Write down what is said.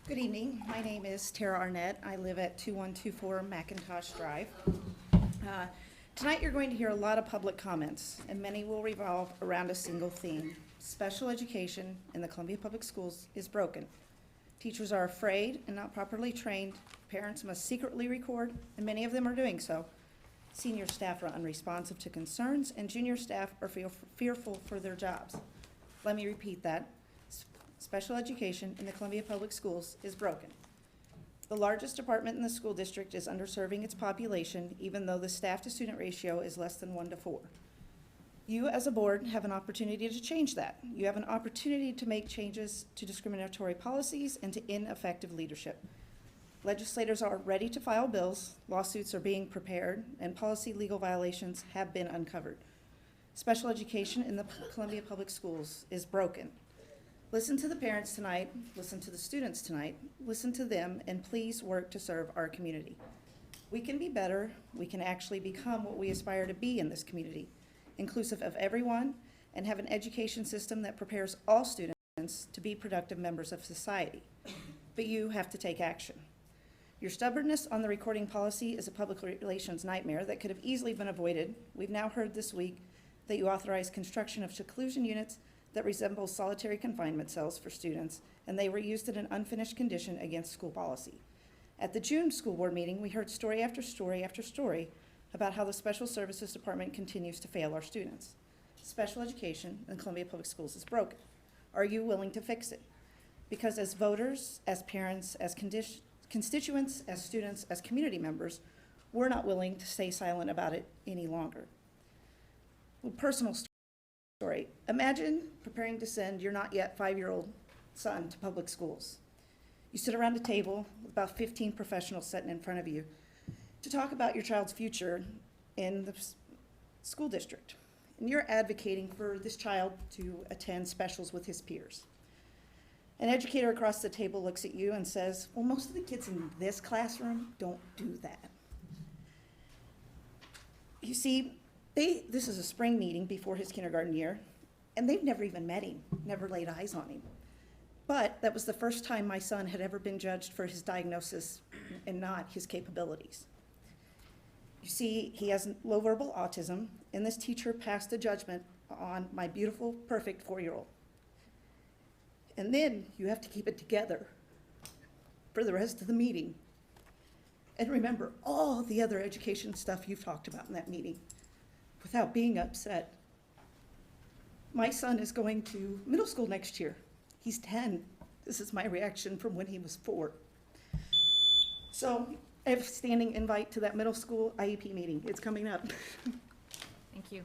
Good evening. My name is Tara Arnett. I live at 2124 McIntosh Drive. Tonight you're going to hear a lot of public comments, and many will revolve around a single theme. Special education in the Columbia Public Schools is broken. Teachers are afraid and not properly trained. Parents must secretly record, and many of them are doing so. Senior staff are unresponsive to concerns, and junior staff are fearful for their jobs. Let me repeat that. Special education in the Columbia Public Schools is broken. The largest department in the school district is underserving its population, even though the staff-to-student ratio is less than 1:4. You, as a board, have an opportunity to change that. You have an opportunity to make changes to discriminatory policies and to ineffective leadership. Legislators are ready to file bills, lawsuits are being prepared, and policy legal violations have been uncovered. Special education in the Columbia Public Schools is broken. Listen to the parents tonight, listen to the students tonight, listen to them, and please work to serve our community. We can be better, we can actually become what we aspire to be in this community, inclusive of everyone, and have an education system that prepares all students to be productive members of society. But you have to take action. Your stubbornness on the recording policy is a public relations nightmare that could have easily been avoided. We've now heard this week that you authorized construction of seclusion units that resemble solitary confinement cells for students, and they were used in an unfinished condition against school policy. At the June school board meeting, we heard story after story after story about how the Special Services Department continues to fail our students. Special education in Columbia Public Schools is broken. Are you willing to fix it? Because as voters, as parents, as constituents, as students, as community members, we're not willing to stay silent about it any longer. A personal story. Imagine preparing to send your not yet 5-year-old son to public schools. You sit around a table with about 15 professionals sitting in front of you to talk about your child's future in the school district. And you're advocating for this child to attend specials with his peers. An educator across the table looks at you and says, well, most of the kids in this classroom don't do that. You see, this is a spring meeting before his kindergarten year, and they've never even met him, never laid eyes on him. But that was the first time my son had ever been judged for his diagnosis and not his capabilities. You see, he has low verbal autism, and this teacher passed a judgment on my beautiful, perfect 4-year-old. And then you have to keep it together for the rest of the meeting. And remember all the other education stuff you've talked about in that meeting without being upset. My son is going to middle school next year. He's 10. This is my reaction from when he was 4. So I have a standing invite to that middle school IEP meeting. It's coming up. Thank you.